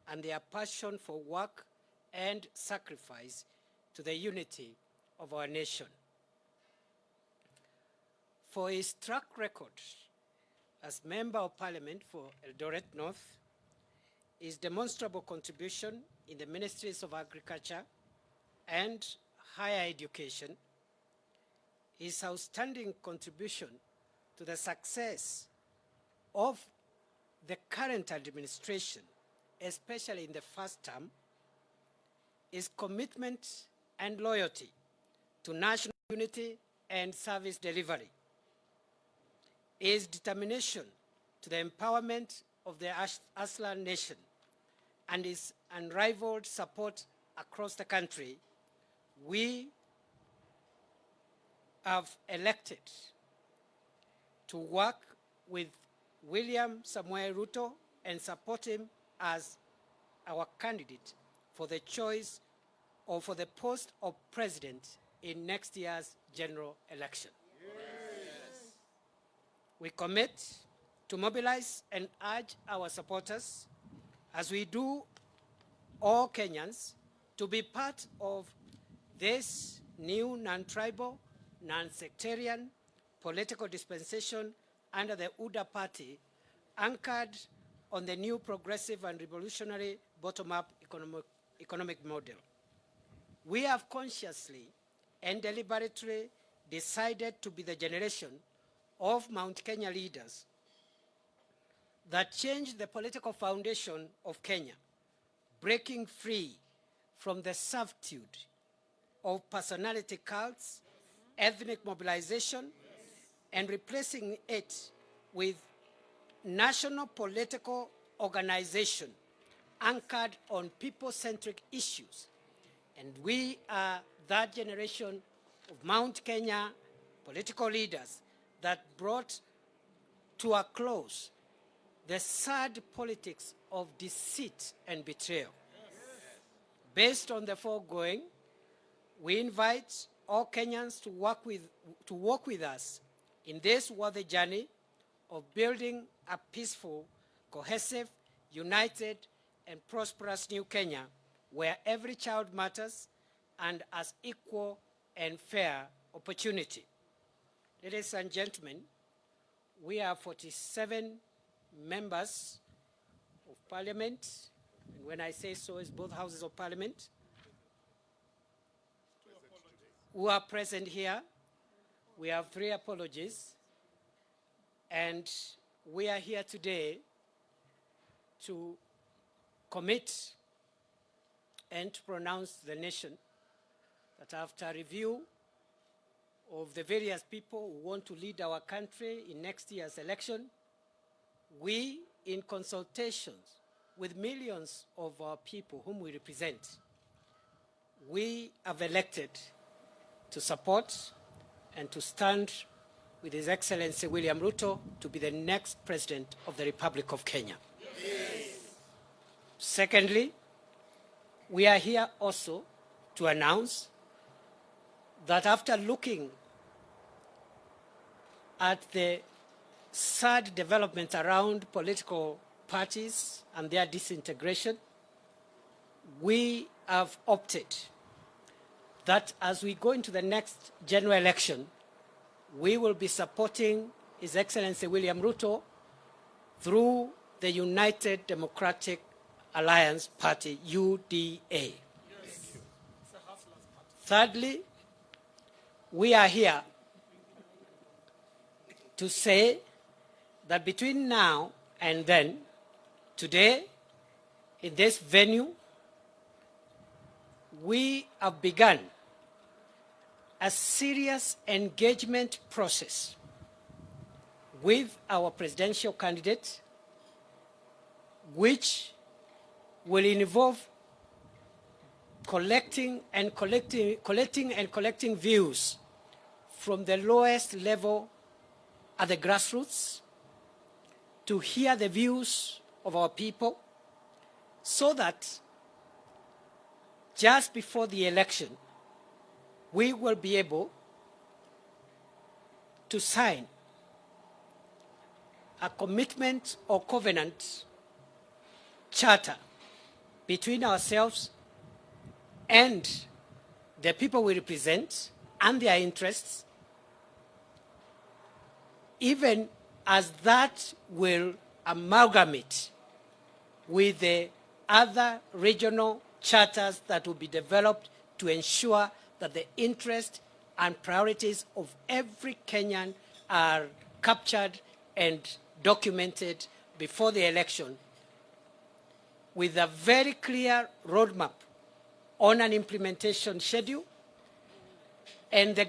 and their passion for work and sacrifice to the unity of our nation. For his track record as Member of Parliament for Eldoret North, his demonstrable contribution in the Ministries of Agriculture and Higher Education, his outstanding contribution to the success of the current administration, especially in the first term, his commitment and loyalty to national unity and service delivery, his determination to the empowerment of the Aslan nation, and his unrivaled support across the country, we have elected to work with William Samoei Ruto and support him as our candidate for the choice or for the post of president in next year's general election. Yes. We commit to mobilize and urge our supporters, as we do all Kenyans, to be part of this new non-tribal, non-sectarian political dispensation under the UDA party, anchored on the new progressive and revolutionary bottom-up economic model. We have consciously and deliberately decided to be the generation of Mount Kenya leaders that change the political foundation of Kenya, breaking free from the servitude of personality cults, ethnic mobilization, and replacing it with national political organization anchored on people-centric issues. And we are that generation of Mount Kenya political leaders that brought to a close the sad politics of deceit and betrayal. Based on the foregoing, we invite all Kenyans to walk with us in this worthy journey of building a peaceful, cohesive, united, and prosperous new Kenya, where every child matters and has equal and fair opportunity. Ladies and gentlemen, we are 47 members of Parliament, and when I say so, it's both houses of Parliament, who are present here. We have 3 apologies, and we are here today to commit and to pronounce the nation that after review of the various people who want to lead our country in next year's election, we, in consultations with millions of our people whom we represent, we have elected to support and to stand with His Excellency William Ruto to be the next President of the Republic of Kenya. Yes. Secondly, we are here also to announce that after looking at the sad developments around political parties and their disintegration, we have opted that as we go into the next general election, we will be supporting His Excellency William Ruto through the United Democratic Alliance Party, UDA. Yes. Thirdly, we are here to say that between now and then, today, in this venue, we have begun a serious engagement process with our presidential candidate, which will involve collecting views from the lowest level at the grassroots, to hear the views of our people, so that just before the election, we will be able to sign a commitment or covenant charter between ourselves and the people we represent and their interests, even as that will amalgamate with the other regional charters that will be developed to ensure that the interests and priorities of every Kenyan are captured and documented before the election, with a very clear roadmap on an implementation schedule and the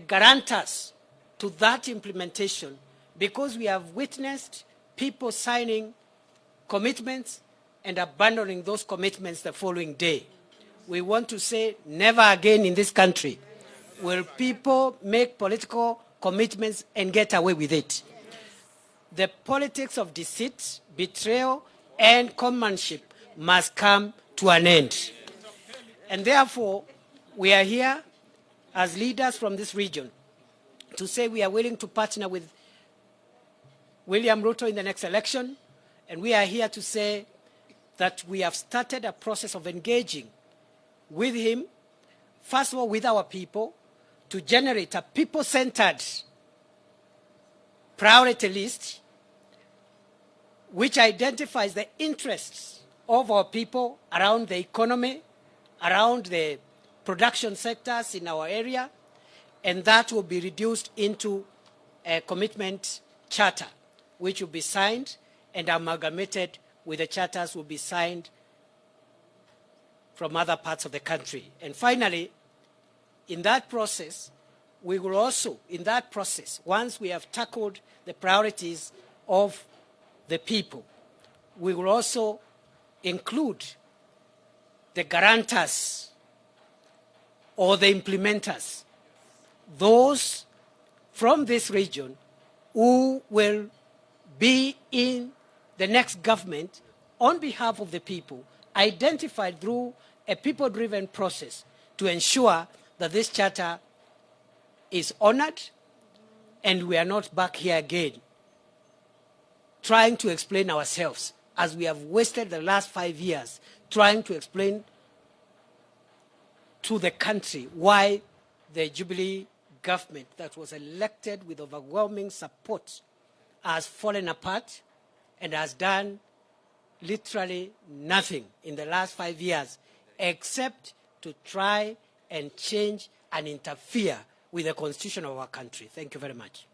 guarantors to that implementation, because we have witnessed people signing commitments and abandoning those commitments the following day. We want to say never again in this country will people make political commitments and get away with it. The politics of deceit, betrayal, and commanship must come to an end. And therefore, we are here as leaders from this region to say we are willing to partner with William Ruto in the next election, and we are here to say that we have started a process of engaging with him, first of all with our people, to generate a people-centered priority list which identifies the interests of our people around the economy, around the production sectors in our area, and that will be reduced into a commitment charter, which will be signed and amalgamated with the charters will be signed from other parts of the country. And finally, in that process, we will also, once we have tackled the priorities of the people, we will also include the guarantors or the implementers, those from this region who will be in the next government on behalf of the people, identified through a people-driven process to ensure that this charter is honored and we are not back here again trying to explain ourselves, as we have wasted the last 5 years trying to explain to the country why the Jubilee government that was elected with overwhelming support has fallen apart and has done literally nothing in the last 5 years except to try and change and interfere with the constitution of our country. Thank you very much.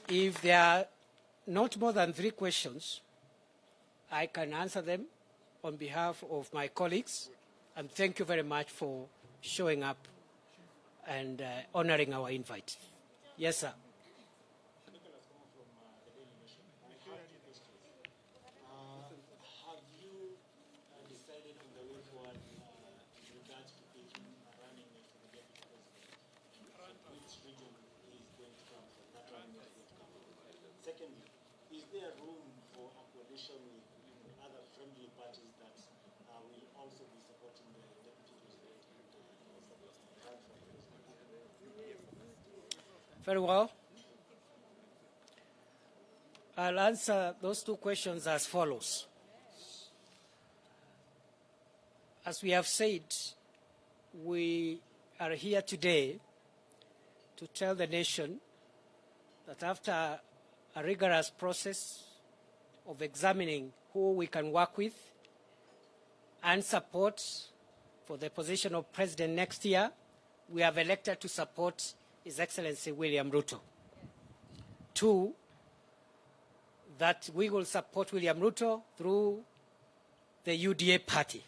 If there are not more than 3 questions, I can answer them on behalf of my colleagues. And thank you very much for showing up and honoring our invite. Yes, sir. Secondly, is there room for a coalition with other friendly parties that will also be supporting the deputy president? Very well. I'll answer those 2 questions as follows. As we have said, we are here today to tell the nation that after a rigorous process of examining who we can work with and support for the position of president next year, we have elected to support His Excellency William Ruto. 2, that we will support William Ruto through the UDA party.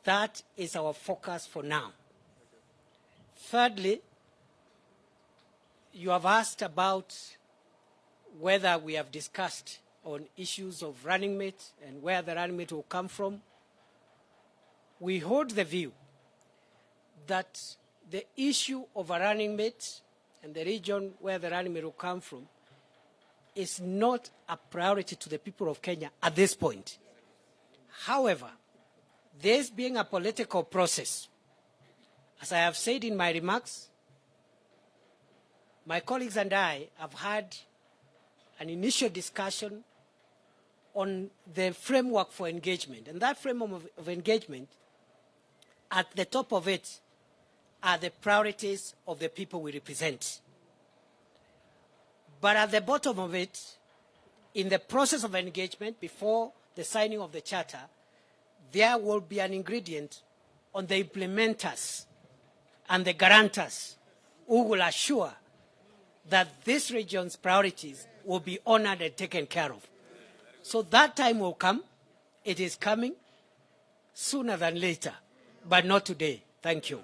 That is our focus for now. Thirdly, you have asked about whether we have discussed on issues of running mate and where the running mate will come from. We hold the view that the issue of a running mate and the region where the running mate will come from is not a priority to the people of Kenya at this point. However, this being a political process, as I have said in my remarks, my colleagues and I have had an initial discussion on the framework for engagement. And that framework of engagement, at the top of it, are the priorities of the people we represent. But at the bottom of it, in the process of engagement, before the signing of the charter, there will be an ingredient on the implementers and the guarantors who will assure that this region's priorities will be honored and taken care of. So that time will come. It is coming sooner than later, but not today. Thank you.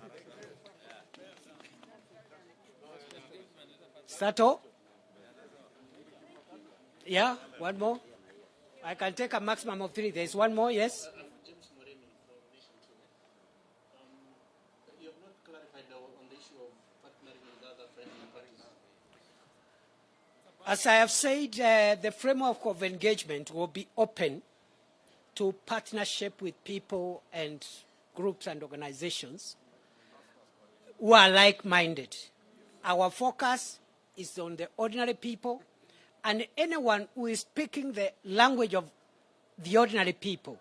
Sato? Yeah, one more. I can take a maximum of 3. There's one more, yes? James Moremi from Nation 2. You have not clarified on the issue of partnering with other friendly parties. As I have said, the framework of engagement will be open to partnership with people and groups and organizations who are like-minded. Our focus is on the ordinary people, and anyone who is speaking the language of the ordinary people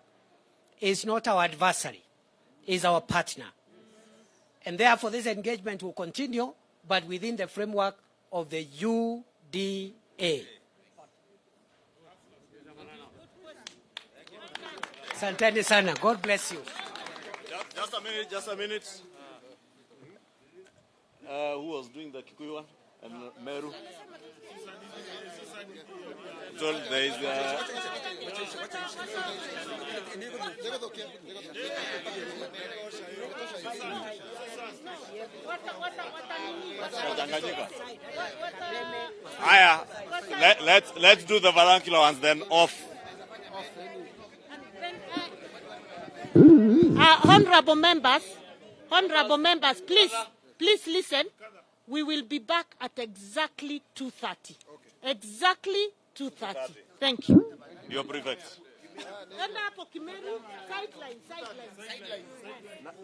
is not our adversary, is our partner. And therefore, this engagement will continue, but within the framework of the UDA. Santeni sana. God bless you. Just a minute. Who was doing the Kikuyu one? And Meru. So there is let's do the vernacular ones then off. Honorable members, please listen. We will be back at exactly 2:30. Exactly 2:30. Thank you. Your prefect.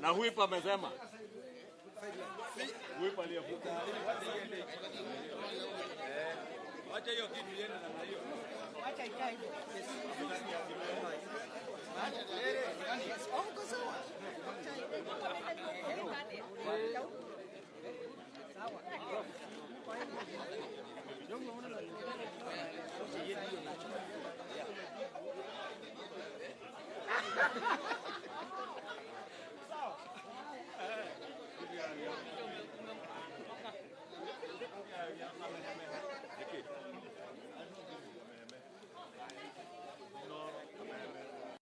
Na huipa amesema. Huipa aliyefuka. Acha hiyo kitu yenu na hiyo. Acha ikae hivyo. Sawa.